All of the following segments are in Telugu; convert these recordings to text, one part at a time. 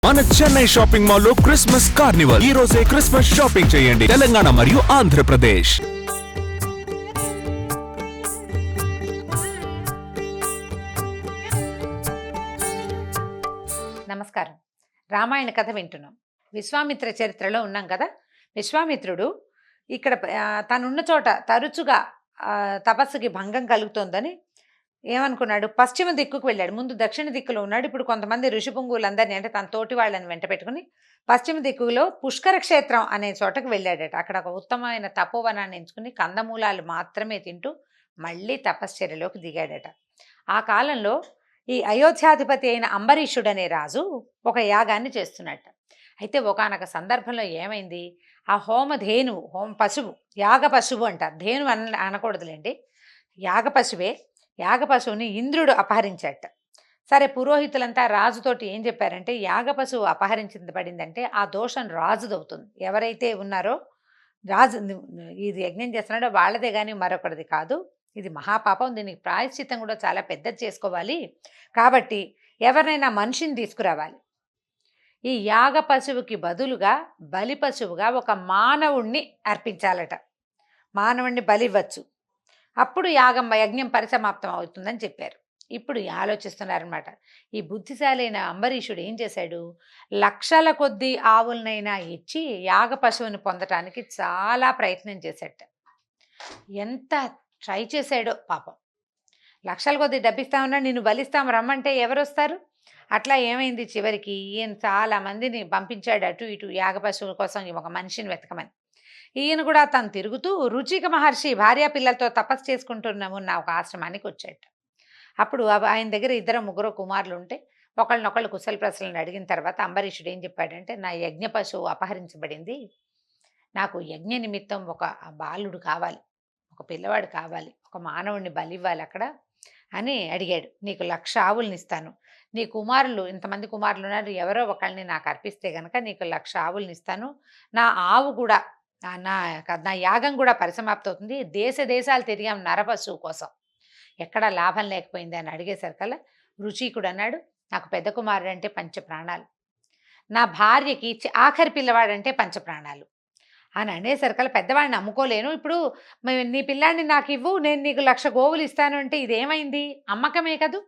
మన చెన్నై షాపింగ్ మాల్ లో క్రిస్మస్ కార్నివల్. ఈ రోజే క్రిస్మస్ షాపింగ్ చేయండి. తెలంగాణ మరియు ఆంధ్రప్రదేశ్. నమస్కారం. రామాయణ కథ వింటున్నాం. విశ్వామిత్ర చరిత్రలో ఉన్నాం కదా. విశ్వామిత్రుడు ఇక్కడ తనున్న చోట తరచుగా తపస్సుకి భంగం కలుగుతోందని ఏమనుకున్నాడు, పశ్చిమ దిక్కుకు వెళ్ళాడు. ముందు దక్షిణ దిక్కులో ఉన్నాడు. ఇప్పుడు కొంతమంది ఋషిపుంగువులందరినీ అంటే తన తోటి వాళ్ళని వెంట పెట్టుకుని పశ్చిమ దిక్కులో పుష్కర క్షేత్రం అనే చోటకు వెళ్ళాడట. అక్కడ ఒక ఉత్తమమైన తపోవనాన్ని ఎంచుకుని కందమూలాలు మాత్రమే తింటూ మళ్ళీ తపశ్చర్యలోకి దిగాడట. ఆ కాలంలో ఈ అయోధ్యాధిపతి అయిన అంబరీషుడు అనే రాజు ఒక యాగాన్ని చేస్తున్నట్ట. అయితే ఒకానొక సందర్భంలో ఏమైంది, ఆ హోమధేనువు, పశువు, యాగ పశువు అంటారు, ధేను అనకూడదులేండి, యాగ పశువే. యాగ పశువుని ఇంద్రుడు అపహరించాట. సరే, పురోహితులంతా రాజుతోటి ఏం చెప్పారంటే, యాగ పశువు అపహరించబడిందంటే ఆ దోషం రాజుదవుతుంది. ఎవరైతే ఉన్నారో రాజు ఇది యజ్ఞం చేస్తున్నాడో వాళ్ళదే కానీ మరొకరిది కాదు. ఇది మహాపాపం, దీనికి ప్రాయశ్చిత్తం కూడా చాలా పెద్దది చేసుకోవాలి. కాబట్టి ఎవరినైనా మనిషిని తీసుకురావాలి. ఈ యాగ పశువుకి బదులుగా బలి పశువుగా ఒక మానవుణ్ణి అర్పించాలట. మానవుణ్ణి బలివ్వచ్చు, అప్పుడు యజ్ఞం పరిసమాప్తం అవుతుందని చెప్పారు. ఇప్పుడు ఆలోచిస్తున్నారనమాట. ఈ బుద్ధిశాలి అయిన అంబరీషుడు ఏం చేశాడు, లక్షల కొద్దీ ఆవులనైనా ఇచ్చి యాగ పశువుని పొందటానికి చాలా ప్రయత్నం చేశాట. ఎంత ట్రై చేశాడో పాపం. లక్షల కొద్దీ డబ్బిస్తామన్నా నిన్ను బలిస్తాం రమ్మంటే ఎవరు వస్తారు? అట్లా ఏమైంది, చివరికి ఈయన చాలా మందిని పంపించాడు అటు ఇటు యాగ పశువుల కోసం ఒక మనిషిని వెతకమని. ఈయన కూడా తను తిరుగుతూ రుచిక మహర్షి భార్యా పిల్లలతో తపస్సు చేసుకుంటున్నాము నా ఒక ఆశ్రమానికి వచ్చాడు. అప్పుడు ఆయన దగ్గర 2-3 కుమారులు ఉంటే ఒకళ్ళనొకళ్ళు కుశల ప్రశ్నలను అడిగిన తర్వాత అంబరీషుడు ఏం చెప్పాడంటే, నా యజ్ఞ పశువు అపహరించబడింది, నాకు యజ్ఞ నిమిత్తం ఒక బాలుడు కావాలి, ఒక పిల్లవాడు కావాలి, ఒక మానవుడిని బలివ్వాలి అక్కడ అని అడిగాడు. నీకు 1,00,000 ఆవుల్ని ఇస్తాను, నీ కుమారులు ఇంతమంది కుమారులు ఉన్నారు, ఎవరో ఒకళ్ళని నాకు అర్పిస్తే గనక నీకు 1,00,000 ఆవుల్ని ఇస్తాను, నా ఆవు కూడా నా యాగం కూడా పరిసమాప్తి అవుతుంది, దేశాలు తిరిగాం నరపశువు కోసం, ఎక్కడా లాభం లేకపోయింది అని అడిగేసరికల్లా రుచికుడు అన్నాడు, నాకు పెద్ద కుమారుడు అంటే పంచప్రాణాలు, నా భార్యకి ఆఖరి పిల్లవాడంటే పంచప్రాణాలు అని అనేసరికల్లా పెద్దవాడిని అమ్ముకోలేను, ఇప్పుడు నీ పిల్లాడిని నాకు ఇవ్వు, నేను నీకు 1,00,000 గోవులు ఇస్తాను అంటే ఇదేమైంది, అమ్మకమే కదూ.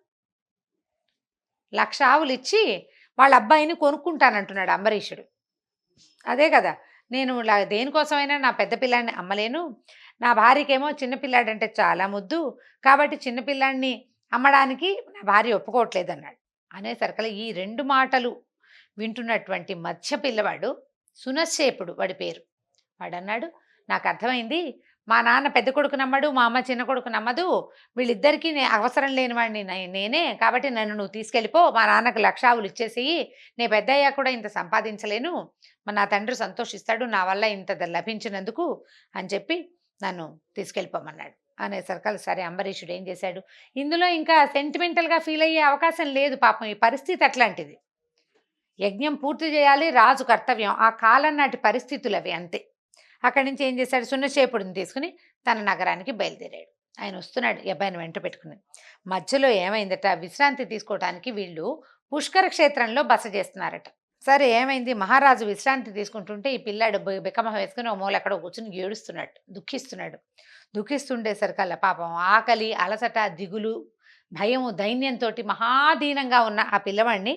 1,00,000 ఆవులు ఇచ్చి వాళ్ళ అబ్బాయిని కొనుక్కుంటానంటున్నాడు అంబరీషుడు. అదే కదా, నేను దేనికోసమైనా నా పెద్ద పిల్లాడిని అమ్మలేను, నా భార్యకేమో చిన్నపిల్లాడంటే చాలా ముద్దు, కాబట్టి చిన్నపిల్లాడిని అమ్మడానికి నా భార్య ఒప్పుకోవట్లేదు అన్నాడు. అనేసరికల్లా ఈ 2 మాటలు వింటున్నటువంటి మధ్య పిల్లవాడు సునశ్శేపుడు వాడి పేరు. వాడన్నాడు, నాకు అర్థమైంది, మా నాన్న పెద్ద కొడుకు నమ్మడు, మా అమ్మ చిన్న కొడుకు నమ్మదు, వీళ్ళిద్దరికీ అవసరం లేని వాడిని నేనే, కాబట్టి నన్ను నువ్వు తీసుకెళ్ళిపో, మా నాన్నకు 1,00,000 ఆవులు ఇచ్చేసేయి, నేను పెద్ద అయ్యా కూడా ఇంత సంపాదించలేను, నా తండ్రి సంతోషిస్తాడు నా వల్ల ఇంత లభించినందుకు అని చెప్పి నన్ను తీసుకెళ్ళిపోమన్నాడు. అనేసరికల్ సరే అంబరీషుడు ఏం చేశాడు, ఇందులో ఇంకా సెంటిమెంటల్గా ఫీల్ అయ్యే అవకాశం లేదు పాపం, ఈ పరిస్థితి అట్లాంటిది, యజ్ఞం పూర్తి చేయాలి, రాజు కర్తవ్యం, ఆ కాలం నాటి పరిస్థితులు అవి అంతే. అక్కడి నుంచి ఏం చేశాడు, సున్నశేపుడిని తీసుకుని తన నగరానికి బయలుదేరాడు. ఆయన వస్తున్నాడు ఈ అబ్బాయిని వెంట పెట్టుకుని. మధ్యలో ఏమైందట, విశ్రాంతి తీసుకోవడానికి వీళ్ళు పుష్కర క్షేత్రంలో బస చేస్తున్నారట. సరే ఏమైంది, మహారాజు విశ్రాంతి తీసుకుంటుంటే ఈ పిల్లాడు బిక్కమొహం వేసుకుని ఓ మూల ఎక్కడో కూర్చుని ఏడుస్తున్నాడు, దుఃఖిస్తుండేసరికల్లా పాపం ఆకలి, అలసట, దిగులు, భయము, దైన్యంతో మహాదీనంగా ఉన్న ఆ పిల్లవాడిని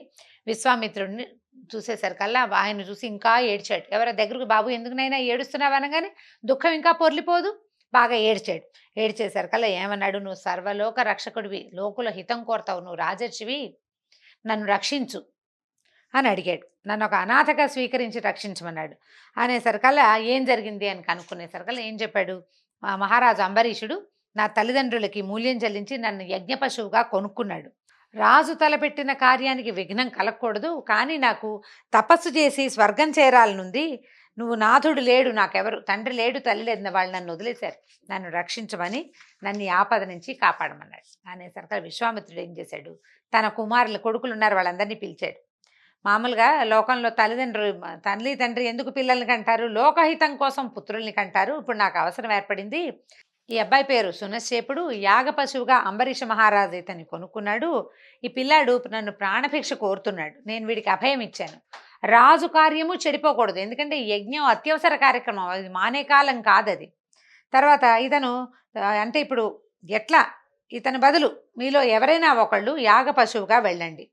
విశ్వామిత్రుడిని చూసేసరికల్లా ఆయన చూసి ఇంకా ఏడ్చాడు. ఎవరి దగ్గరకు, బాబు ఎందుకునైనా ఏడుస్తున్నావు అనగానే దుఃఖం ఇంకా పొర్లిపోదు, బాగా ఏడ్చాడు. ఏడ్చేసరికల్లా ఏమన్నాడు, నువ్వు సర్వలోక రక్షకుడివి, లోకుల హితం కోరతావు, నువ్వు రాజర్షివి, నన్ను రక్షించు అని అడిగాడు. నన్ను ఒక అనాథగా స్వీకరించి రక్షించమన్నాడు. అనేసరికల్లా ఏం జరిగింది అని కనుక్కునేసరికల్లా ఏం చెప్పాడు, మహారాజు అంబరీషుడు నా తల్లిదండ్రులకి మూల్యం చెల్లించి నన్ను యజ్ఞ పశువుగా కొనుక్కున్నాడు, రాజు తలపెట్టిన కార్యానికి విఘ్నం కలగకూడదు, కానీ నాకు తపస్సు చేసి స్వర్గం చేరాలనుంది, నువ్వు నాథుడు లేడు, నాకెవరు తండ్రి లేడు, తల్లి లేదు, వాళ్ళు నన్ను వదిలేశారు, నన్ను రక్షించమని, నన్ను ఈ ఆపద నుంచి కాపాడమన్నాడు. అనేసరికి విశ్వామిత్రుడు ఏం చేశాడు, తన కుమారులు కొడుకులు ఉన్నారు వాళ్ళందరినీ పిలిచాడు. మామూలుగా లోకంలో తల్లి తండ్రి ఎందుకు పిల్లల్ని కంటారు, లోకహితం కోసం పుత్రుల్ని కంటారు, ఇప్పుడు నాకు అవసరం ఏర్పడింది, ఈ అబ్బాయి పేరు సునశ్శేపుడు. యాగ పశువుగా అంబరీష మహారాజు ఇతన్ని కొనుక్కున్నాడు. ఈ పిల్లాడు నన్ను ప్రాణభిక్ష కోరుతున్నాడు. నేను వీడికి అభయం ఇచ్చాను. రాజు కార్యము చెడిపోకూడదు. ఎందుకంటే ఈ యజ్ఞం అత్యవసర కార్యక్రమం. అది మానే కాలం కాదది. తర్వాత ఇతను అంటే ఇప్పుడు ఎట్లా ఇతని బదులు మీలో ఎవరైనా ఒకళ్ళు యాగ పశువుగా వెళ్ళండి.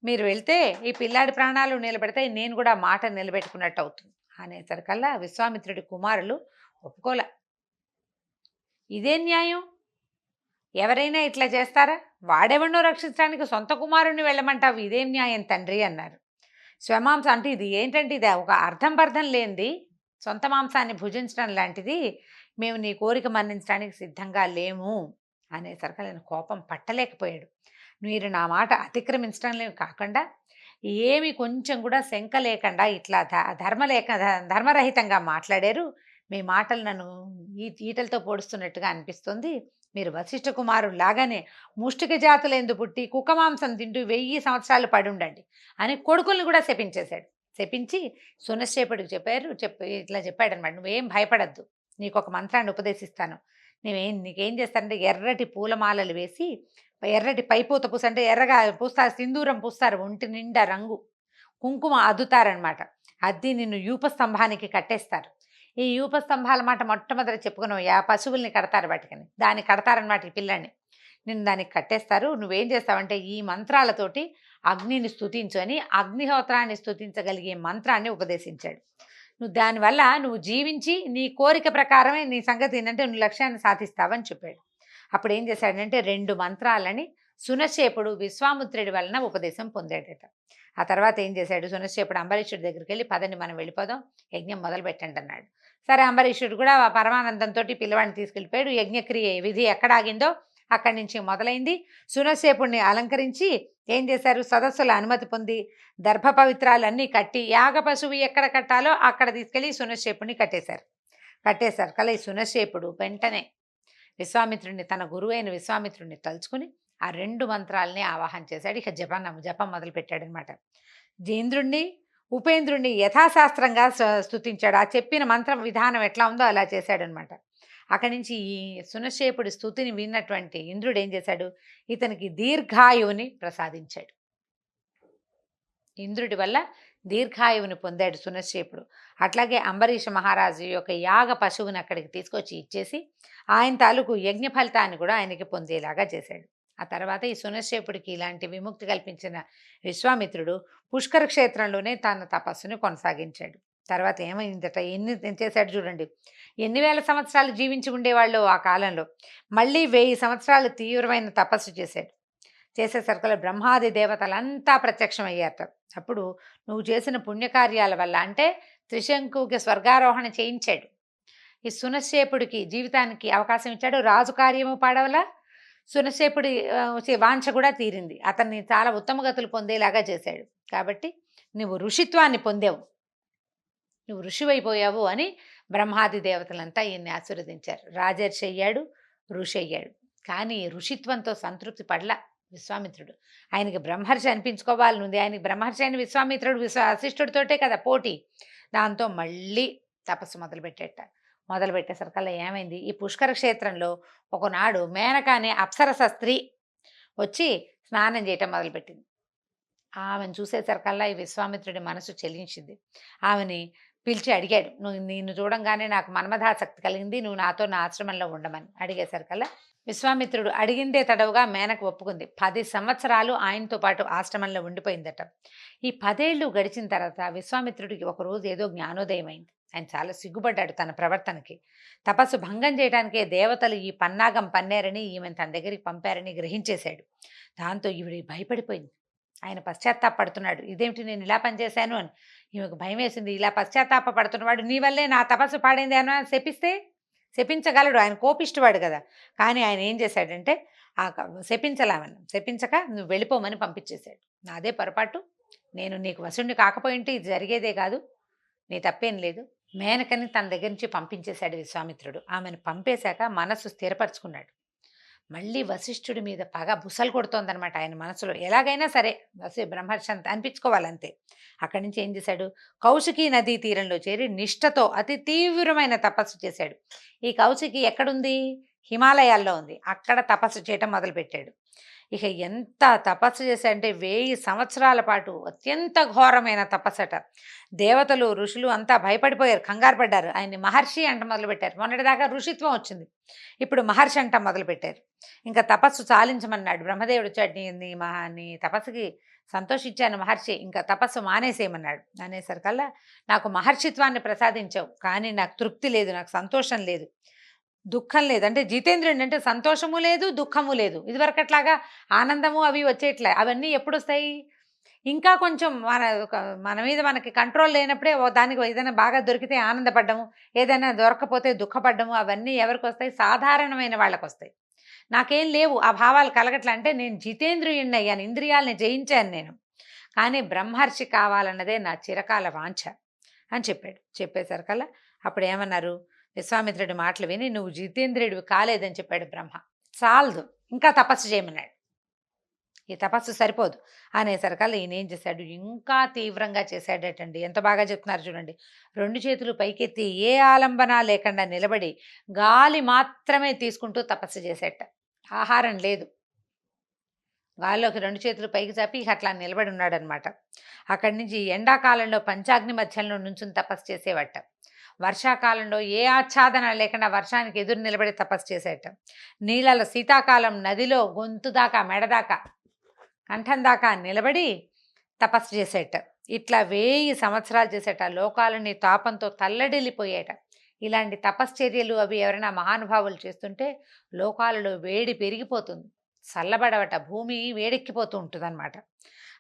మీరు వెళ్తే ఈ పిల్లాడి ప్రాణాలు నిలబెడితే నేను కూడా మాట నిలబెట్టుకున్నట్టు అవుతుంది అనేసరికల్లా విశ్వామిత్రుడి కుమారులు ఒప్పుకోలే. ఇదే న్యాయం? ఎవరైనా ఇట్లా చేస్తారా? వాడెవరినో రక్షించడానికి సొంత కుమారుణ్ణి వెళ్ళమంటావు, ఇదేం న్యాయం తండ్రి అన్నారు. స్వమాంసం అంటే ఇది ఏంటంటే ఇది ఒక అర్థం పర్థం లేనిది, సొంత మాంసాన్ని భుజించడం లాంటిది. మేము నీ కోరిక మన్నించడానికి సిద్ధంగా లేము అనేసరికి ఆయన కోపం పట్టలేకపోయాడు. మీరు నా మాట అతిక్రమించడం కాకుండా ఏమి కొంచెం కూడా శంక లేకుండా ఇట్లా ధర్మరహితంగా మాట్లాడారు. మీ మాటలు నన్ను ఈటలతో పొడుస్తున్నట్టుగా అనిపిస్తుంది. మీరు వశిష్ఠ కుమారుడు లాగానే ముష్టిక జాతులందు పుట్టి కుక్క మాంసం తింటూ 1000 సంవత్సరాలు పడుండండి అని కొడుకుల్ని కూడా శపించేశాడు. శపించి సునశ్శేపుడికి ఇట్లా చెప్పాడనమాట. నువ్వేం భయపడద్దు, నీకు ఒక మంత్రాన్ని ఉపదేశిస్తాను. నీకేం చేస్తారంటే ఎర్రటి పూలమాలలు వేసి ఎర్రటి పైపూత పూస అంటే ఎర్రగా పూస్తారు, సింధూరం పూస్తారు, ఒంటి నిండా రంగు కుంకుమ అద్దుతారనమాట. అద్ది నిన్ను యూప స్తంభానికి కట్టేస్తారు. ఈ యూప స్తంభాల మాట మొట్టమొదటి చెప్పుకున్నావు, పశువుల్ని కడతారు వాటికని, దాన్ని కడతారనమాట ఈ పిల్లాన్ని. నిన్ను దానికి కట్టేస్తారు. నువ్వేం చేస్తావంటే ఈ మంత్రాలతోటి అగ్నిని స్తుతించు అని అగ్నిహోత్రాన్ని స్తుతించగలిగే మంత్రాన్ని ఉపదేశించాడు. దానివల్ల నువ్వు జీవించి నీ కోరిక ప్రకారమే నీ సంగతి ఏంటంటే నువ్వు లక్ష్యాన్ని సాధిస్తావని చెప్పాడు. అప్పుడు ఏం చేశాడంటే 2 మంత్రాలని సునశ్శేపుడు విశ్వామిత్రుడి వలన ఉపదేశం పొందాడట. ఆ తర్వాత ఏం చేశాడు, సునశ్శేపుడు అంబరీషుడి దగ్గరికి వెళ్ళి పదండి మనం వెళ్ళిపోదాం, యజ్ఞం మొదలు పెట్టండి అన్నాడు. సరే, అంబరీషుడు కూడా పరమానందంతో పిల్లవాడిని తీసుకెళ్ళిపోయాడు. యజ్ఞక్రియ విధి ఎక్కడ ఆగిందో అక్కడి నుంచి మొదలైంది. సునశ్శేపుడిని అలంకరించి ఏం చేశారు, సదస్సుల అనుమతి పొంది దర్భ పవిత్రాలన్నీ కట్టి యాగ పశువు ఎక్కడ కట్టాలో అక్కడ తీసుకెళ్ళి సునశ్శేపుడిని కట్టేశారు. కల ఈ సునశ్శేపుడు వెంటనే విశ్వామిత్రుడిని, తన గురువైన విశ్వామిత్రుడిని తలుచుకుని ఆ 2 మంత్రాలని ఆవాహన చేశాడు. ఇక జపం మొదలు పెట్టాడనమాట. ఇంద్రుణ్ణి ఉపేంద్రుణ్ణి యథాశాస్త్రంగా స్తుతించాడు. ఆ చెప్పిన మంత్రం విధానం ఎట్లా ఉందో అలా చేశాడనమాట. అక్కడి నుంచి ఈ సునశ్శేపుడి స్తుతిని విన్నటువంటి ఇంద్రుడు ఏం చేశాడు, ఇతనికి దీర్ఘాయువుని ప్రసాదించాడు. ఇంద్రుడి వల్ల దీర్ఘాయువుని పొందాడు సునశ్శేపుడు. అట్లాగే అంబరీష మహారాజు యొక్క యాగ పశువుని అక్కడికి తీసుకొచ్చి ఇచ్చేసి ఆయన తాలూకు యజ్ఞ ఫలితాన్ని కూడా ఆయనకి పొందేలాగా చేశాడు. ఆ తర్వాత ఈ సునశ్శేపుడికి ఇలాంటి విముక్తి కల్పించిన విశ్వామిత్రుడు పుష్కర క్షేత్రంలోనే తన తపస్సుని కొనసాగించాడు. తర్వాత ఏమైందట, ఎన్ని చేశాడు చూడండి. ఎన్ని వేల సంవత్సరాలు జీవించి ఉండేవాళ్ళు ఆ కాలంలో. మళ్ళీ 1000 సంవత్సరాలు తీవ్రమైన తపస్సు చేసేసరికి బ్రహ్మాది దేవతలంతా ప్రత్యక్షమయ్యారట. అప్పుడు నువ్వు చేసిన పుణ్యకార్యాల వల్ల అంటే త్రిశంకుకి స్వర్గారోహణ చేయించాడు. ఈ సునశ్శేపుడికి జీవితానికి అవకాశం ఇచ్చాడు. రాజు కార్యము పాడవల సునశ్శేపుడి వాంఛ కూడా తీరింది. అతన్ని చాలా ఉత్తమ గతులు పొందేలాగా చేశాడు. కాబట్టి నువ్వు ఋషిత్వాన్ని పొందావు, నువ్వు ఋషివైపోయావు అని బ్రహ్మాది దేవతలంతా ఈయన్ని ఆశీర్వదించారు. రాజర్షి అయ్యాడు, ఋషి అయ్యాడు. కానీ ఋషిత్వంతో సంతృప్తి పడల విశ్వామిత్రుడు. ఆయనకి బ్రహ్మర్షి అనిపించుకోవాలని ఉంది. ఆయనకి బ్రహ్మర్షి అయిన విశ్వామిత్రుడు వశిష్ఠుడితోటే కదా పోటీ. దాంతో మళ్ళీ తపస్సు మొదలుపెట్టేసరికల్లా ఏమైంది, ఈ పుష్కర క్షేత్రంలో ఒకనాడు మేనక అనే అప్సరస స్త్రీ వచ్చి స్నానం చేయటం మొదలుపెట్టింది. ఆమెను చూసేసరికల్లా ఈ విశ్వామిత్రుడి మనసు చెలించింది. ఆమెని పిలిచి అడిగాడు, నిన్ను చూడంగానే నాకు మన్మథాసక్తి కలిగింది, నువ్వు నాతో నా ఆశ్రమంలో ఉండమని అడిగేసరికల్లా విశ్వామిత్రుడు అడిగిందే తడవుగా మేనకు ఒప్పుకుంది. 10 సంవత్సరాలు ఆయనతో పాటు ఆశ్రమంలో ఉండిపోయిందట. ఈ 10 ఏళ్ళు గడిచిన తర్వాత విశ్వామిత్రుడికి ఒకరోజు ఏదో జ్ఞానోదయం అయింది. ఆయన చాలా సిగ్గుపడ్డాడు తన ప్రవర్తనకి. తపస్సు భంగం చేయడానికే దేవతలు ఈ పన్నాగం పన్నారని ఈమెను తన దగ్గరికి పంపారని గ్రహించేశాడు. దాంతో ఈవిడ భయపడిపోయింది. ఆయన పశ్చాత్తాపడుతున్నాడు, ఇదేమిటి నేను ఇలా పనిచేశాను అని. ఈమెకు భయం వేసింది. ఇలా పశ్చాత్తాప పడుతున్నవాడు నీ వల్లే నా తపస్సు పాడైంది అని శపించగలడు, ఆయన కోపిష్టివాడు కదా. కానీ ఆయన ఏం చేశాడంటే శపించక నువ్వు వెళ్ళిపోమని పంపించేశాడు. నాదే పొరపాటు, నేను నీకు వశుణ్ణి కాకపోయింటే ఇది జరిగేదే కాదు, నీ తప్పేం లేదు. మేనకని తన దగ్గర నుంచి పంపించేశాడు విశ్వామిత్రుడు. ఆమెను పంపేశాక మనస్సు స్థిరపరచుకున్నాడు. మళ్ళీ వశిష్ఠుడి మీద పగ బుసలు కొడుతోందనమాట ఆయన మనసులో. ఎలాగైనా సరే బ్రహ్మర్షి అంత అనిపించుకోవాలంతే. అక్కడి నుంచి ఏం చేశాడు, కౌశికీ నదీ తీరంలో చేరి నిష్ఠతో అతి తీవ్రమైన తపస్సు చేశాడు. ఈ కౌశికి ఎక్కడుంది? హిమాలయాల్లో ఉంది. అక్కడ తపస్సు చేయటం మొదలుపెట్టాడు. ఇక ఎంత తపస్సు చేశాడంటే 1000 సంవత్సరాల పాటు అత్యంత ఘోరమైన తపస్సట. దేవతలు ఋషులు అంతా భయపడిపోయారు, కంగారు పడ్డారు. ఆయన్ని మహర్షి అంట మొదలుపెట్టారు. మొన్నటిదాకా ఋషిత్వం వచ్చింది, ఇప్పుడు మహర్షి అంట మొదలుపెట్టారు. ఇంకా తపస్సు చాలించమన్నాడు. బ్రహ్మదేవుడు వచ్చాడు, నీ తపస్సుకి సంతోషించాను మహర్షి, ఇంకా తపస్సు మానేసేయమన్నాడు. అనేసరికల్లా నాకు మహర్షిత్వాన్ని ప్రసాదించావు, కానీ నాకు తృప్తి లేదు, నాకు సంతోషం లేదు, దుఃఖం లేదు. అంటే జితేంద్రుడు అంటే సంతోషము లేదు, దుఃఖము లేదు. ఇదివరకట్లాగా ఆనందము అవి వచ్చేట్లే. అవన్నీ ఎప్పుడు వస్తాయి? ఇంకా కొంచెం మన మీద మనకి కంట్రోల్ లేనప్పుడే దానికి ఏదైనా బాగా దొరికితే ఆనందపడ్డము, ఏదైనా దొరకపోతే దుఃఖపడ్డము, అవన్నీ ఎవరికి వస్తాయి? సాధారణమైన వాళ్ళకి వస్తాయి. నాకేం లేవు ఆ భావాలు కలగట్లా. అంటే నేను జితేంద్రియుణ్ణి అయ్యాను, ఇంద్రియాలని జయించాను నేను, కానీ బ్రహ్మర్షి కావాలన్నదే నా చిరకాల వాంఛ అని చెప్పాడు. చెప్పేసరికల్లా అప్పుడు ఏమన్నారు, విశ్వామిత్రుడి మాటలు విని నువ్వు జితేంద్రియుడివి కాలేదని చెప్పాడు బ్రహ్మ. చాలదు, ఇంకా తపస్సు చేయమన్నాడు. ఈ తపస్సు సరిపోదు అనేసరికల్లా ఈయన ఏం చేశాడు, ఇంకా తీవ్రంగా చేశాడటండి. ఎంత బాగా చెప్తున్నారు చూడండి. 2 చేతులు పైకెత్తి ఏ ఆలంబన లేకుండా నిలబడి గాలి మాత్రమే తీసుకుంటూ తపస్సు చేసేట. ఆహారం లేదు. గాల్లోకి 2 చేతులు పైకి చాపి ఇక అట్లా నిలబడి ఉన్నాడనమాట. అక్కడి నుంచి ఎండాకాలంలో పంచాగ్ని మధ్యంలో నుంచుని తపస్సు చేసేవట. వర్షాకాలంలో ఏ ఆచ్ఛాదన లేకుండా వర్షానికి ఎదురు నిలబడి తపస్సు చేసేట. నీళ్ళలో శీతాకాలం నదిలో గొంతు దాకా, మెడ దాకా, కంఠం దాకా నిలబడి తపస్సు చేసేట. ఇట్లా 1000 సంవత్సరాలు చేసేట. లోకాలని తాపంతో తల్లడిల్లిపోయేట. ఇలాంటి తపశ్చర్యలు అవి ఎవరైనా మహానుభావులు చేస్తుంటే లోకాలలో వేడి పెరిగిపోతుంది, చల్లబడవట, భూమి వేడెక్కిపోతూ ఉంటుందన్నమాట.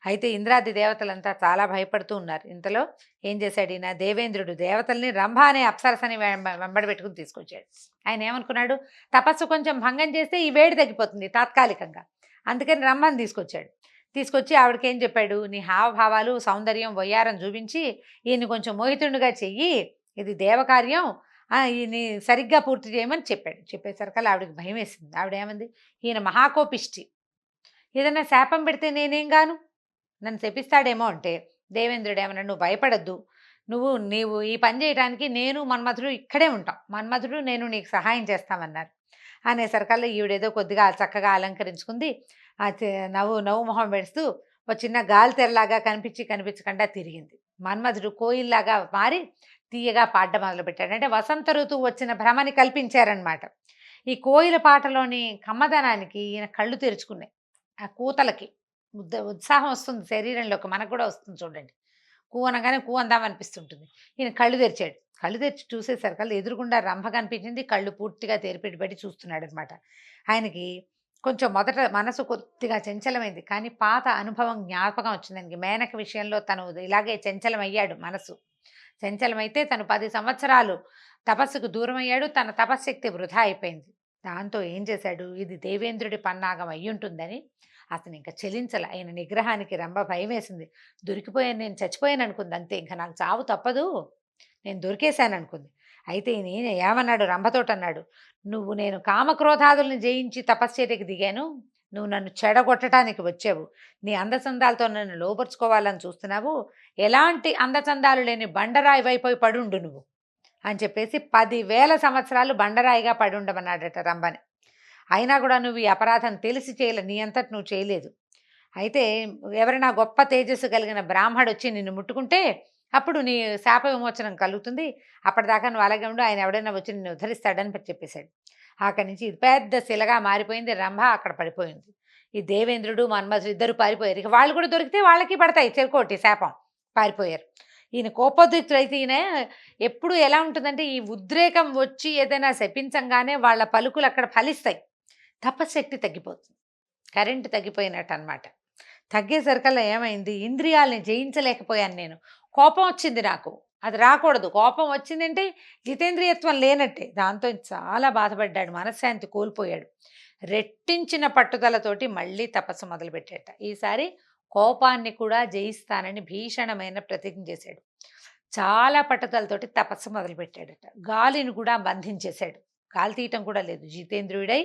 అయితే ఇంద్రాది దేవతలంతా చాలా భయపడుతూ ఉన్నారు. ఇంతలో ఏం చేశాడు ఈయన, దేవేంద్రుడు దేవతల్ని రంభ అనే అప్సరసని వెంబడి పెట్టుకుని తీసుకొచ్చాడు. ఆయన ఏమనుకున్నాడు, తపస్సు కొంచెం భంగం చేస్తే ఈ వేడి తగ్గిపోతుంది తాత్కాలికంగా, అందుకని రంభని తీసుకొచ్చాడు. తీసుకొచ్చి ఆవిడకి ఏం చెప్పాడు, నీ హావభావాలు, సౌందర్యం, వయ్యారం చూపించి ఈయన్ని కొంచెం మోహితుడిగా చెయ్యి, ఇది దేవకార్యం, ఈయన్ని సరిగ్గా పూర్తి చేయమని చెప్పాడు. చెప్పేసరికల్లా ఆవిడకి భయం వేసింది. ఆవిడేమంది, ఈయన మహాకోపిష్టి, ఏదైనా శాపం పెడితే నేనేం గాను, నన్ను శపిస్తాడేమో అంటే దేవేంద్రుడు ఏమన్నాడు, నువ్వు భయపడద్దు, నీవు ఈ పని చేయడానికి నేను మన్మధుడు ఇక్కడే ఉంటాం, మన్మధుడు నేను నీకు సహాయం చేస్తామన్నారు. అనేసరికల్లా ఈవిడేదో కొద్దిగా చక్కగా అలంకరించుకుంది. నవ్వు మొహం పెడుతూ ఒక చిన్న గాలి తెరలాగా కనిపించకుండా తిరిగింది. మన్మధుడు కోయిల్లాగా మారి తీయగా పాడ్డ మొదలుపెట్టాడు. అంటే వసంత ఋతువు వచ్చిన భ్రమని కల్పించారనమాట. ఈ కోయిల పాటలోని కమ్మదనానికి ఈయన కళ్ళు తెరుచుకున్నాయి. ఆ కూతలకి ఉత్సాహం వస్తుంది శరీరంలోకి, మనకు కూడా వస్తుంది చూడండి. కూ అనగానే కూ అందామనిపిస్తుంటుంది. ఈయన కళ్ళు తెరిచాడు. కళ్ళు తెరిచి చూసేసరికల్లా ఎదురుగుండా రంభ కనిపించింది. కళ్ళు పూర్తిగా తెరిపెట్టి చూస్తున్నాడు అనమాట. ఆయనకి కొంచెం మొదట మనసు కొద్దిగా చంచలమైంది, కానీ పాత అనుభవం జ్ఞాపకం వచ్చింది ఆయనకి. మేనక విషయంలో తను ఇలాగే చంచలమయ్యాడు. మనసు చంచలమైతే తను 10 సంవత్సరాలు తపస్సుకు దూరమయ్యాడు. తన తపశ్శక్తి వృధా అయిపోయింది. దాంతో ఏం చేశాడు, ఇది దేవేంద్రుడి పన్నాగం అయ్యుంటుందని అతను ఇంకా చెలించల. ఆయన నిగ్రహానికి రంభ భయం వేసింది. దొరికిపోయాను, నేను చచ్చిపోయాను అనుకుంది అంతే, ఇంకా నాకు చావు తప్పదు, నేను దొరికేశాను అనుకుంది. అయితే ఈయన ఏమన్నాడు, రంభతోటి అన్నాడు, నేను కామక్రోధాదుల్ని జయించి తపశ్చర్యకి దిగాను, నువ్వు నన్ను చెడగొట్టడానికి వచ్చావు, నీ అందచందాలతో నన్ను లోపరుచుకోవాలని చూస్తున్నావు, ఎలాంటి అందచందాలు లేని బండరాయి వైపోయి పడుండు నువ్వు అని చెప్పేసి 10,000 సంవత్సరాలు బండరాయిగా పడి ఉండమన్నాడట రంభని. అయినా కూడా నువ్వు ఈ అపరాధం తెలిసి చేయలే, నీ అంతటి నువ్వు చేయలేదు. అయితే ఎవరైనా గొప్ప తేజస్సు కలిగిన బ్రాహ్మడు వచ్చి నిన్ను ముట్టుకుంటే అప్పుడు నీ శాప విమోచనం కలుగుతుంది, అప్పటిదాకా నువ్వు అలాగే ఉండు, ఆయన ఎవడైనా వచ్చి నిన్ను ఉద్ధరిస్తాడని చెప్పేశాడు. అక్కడి నుంచి ఇది పెద్ద శిలగా మారిపోయింది. రంభ అక్కడ పడిపోయింది. ఈ దేవేంద్రుడు మన్మధుడు ఇద్దరు పారిపోయారు. ఇక వాళ్ళు కూడా దొరికితే వాళ్ళకి పడతాయి చెరుకోటి శాపం, పారిపోయారు. ఈయన కోపోద్రిక్తుడైతే ఈయన ఎప్పుడు ఎలా ఉంటుందంటే, ఈ ఉద్రేకం వచ్చి ఏదైనా శపించంగానే వాళ్ళ పలుకులు అక్కడ ఫలిస్తాయి, తపశక్తి తగ్గిపోతుంది, కరెంటు తగ్గిపోయినట్టు అనమాట. తగ్గేసరికల్లా ఏమైంది, ఇంద్రియాలని జయించలేకపోయాను నేను, కోపం వచ్చింది నాకు, అది రాకూడదు, కోపం వచ్చిందంటే జితేంద్రియత్వం లేనట్టే. దాంతో చాలా బాధపడ్డాడు, మనశ్శాంతి కోల్పోయాడు. రెట్టించిన పట్టుదలతోటి మళ్ళీ తపస్సు మొదలుపెట్టాట. ఈసారి కోపాన్ని కూడా జయిస్తానని భీషణమైన ప్రతిజ్ఞ చేశాడు. చాలా పట్టుదలతోటి తపస్సు మొదలుపెట్టాడట. గాలిని కూడా బంధించేశాడు, గాలి తీయటం కూడా లేదు. జితేంద్రియుడై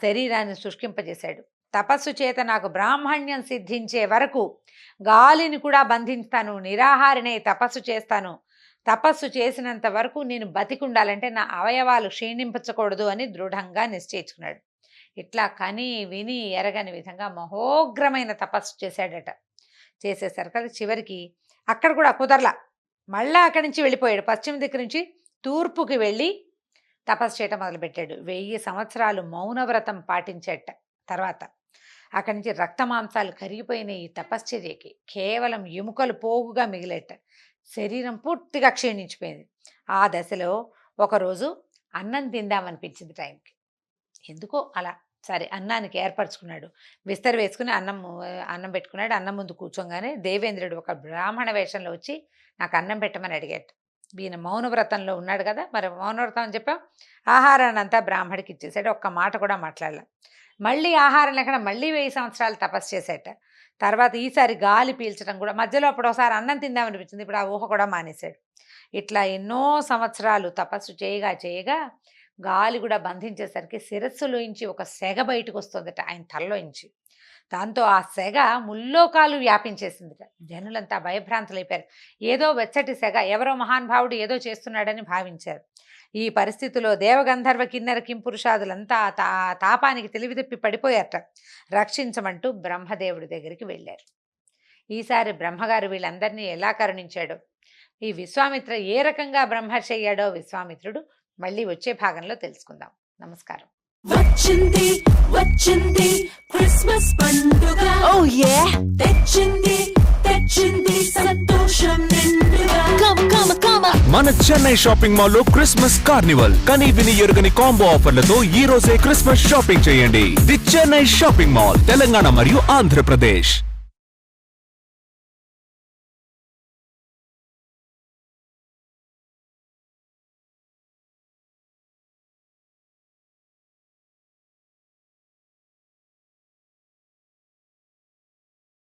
శరీరాన్ని శుష్కింపజేశాడు. తపస్సు చేత నాకు బ్రాహ్మణ్యం సిద్ధించే వరకు గాలిని కూడా బంధిస్తాను, నిరాహారినే తపస్సు చేస్తాను, తపస్సు చేసినంత వరకు నేను బతికుండాలంటే నా అవయవాలు క్షీణింపచకూడదు అని దృఢంగా నిశ్చయించుకున్నాడు. ఇట్లా కని విని ఎరగని విధంగా మహోగ్రమైన తపస్సు చేశాడట. చేసేసరికి చివరికి అక్కడ కూడా కుదరలా, మళ్ళా అక్కడి నుంచి వెళ్ళిపోయాడు. పశ్చిమ దిక్కు నుంచి తూర్పుకి వెళ్ళి తపస్సు చేయటం మొదలుపెట్టాడు. 1000 సంవత్సరాలు మౌనవ్రతం పాటించేట తర్వాత అక్కడి నుంచి రక్తమాంసాలు కరిగిపోయిన ఈ తపశ్చర్యకి కేవలం ఎముకలు పోగుగా మిగిలేట. శరీరం పూర్తిగా క్షీణించిపోయింది. ఆ దశలో ఒకరోజు అన్నం తిందామనిపించింది టైంకి. ఎందుకో అలా సరే అన్నానికి ఏర్పరచుకున్నాడు. విస్తర వేసుకుని అన్నం పెట్టుకున్నాడు. అన్నం ముందు కూర్చోగానే దేవేంద్రుడు ఒక బ్రాహ్మణ వేషంలో వచ్చి నాకు అన్నం పెట్టమని అడిగాడు. ఈయన మౌనవ్రతంలో ఉన్నాడు కదా, మరి మౌనవ్రతం అని చెప్పాం. ఆహారాన్ని అంతా బ్రాహ్మడికి ఇచ్చేసాడు. ఒక్క మాట కూడా మాట్లాడలే. మళ్ళీ ఆహారం లేకుండా మళ్ళీ 1000 సంవత్సరాలు తపస్సు చేసేట. తర్వాత ఈసారి గాలి పీల్చడం కూడా మధ్యలో అప్పుడు ఒకసారి అన్నం తిందామనిపించింది. ఇప్పుడు ఆ ఊహ కూడా మానేశాడు. ఇట్లా ఎన్నో సంవత్సరాలు తపస్సు చేయగా చేయగా గాలి కూడా బంధించేసరికి శిరస్సులోంచి ఒక సెగ బయటకు వస్తుందట ఆయన తలలోంచి. దాంతో ఆ సెగ ముల్లోకాలు వ్యాపించేసిందిట. జనులంతా భయభ్రాంతులైపోయారు. ఏదో వెచ్చటి సెగ, ఎవరో మహానుభావుడు ఏదో చేస్తున్నాడని భావించారు. ఈ పరిస్థితిలో దేవగంధర్వ కిన్నెర కింపురుషాదులంతా తాపానికి తెలివితప్పి పడిపోయారట. రక్షించమంటూ బ్రహ్మదేవుడి దగ్గరికి వెళ్ళారు. ఈసారి బ్రహ్మగారు వీళ్ళందరినీ ఎలా కరుణించాడో, ఈ విశ్వామిత్ర ఏ రకంగా బ్రహ్మర్షి అయ్యాడో విశ్వామిత్రుడు మళ్ళీ వచ్చే భాగంలో తెలుసుకుందాం. నమస్కారం. వచ్చింది వచ్చింది క్రిస్మస్ పండుగ, ఓ యే తెచ్చింది తెచ్చింది సంతోషం నిండుగా. కమ కమ కమ మన చెన్నై షాపింగ్ మాల్ లో క్రిస్మస్ కార్నివల్ కని విని ఎరుగని కాంబో ఆఫర్లతో ఈ రోజే క్రిస్మస్ షాపింగ్ చేయండి. The Chennai shopping mall, Telangana మరియు ఆంధ్రప్రదేశ్.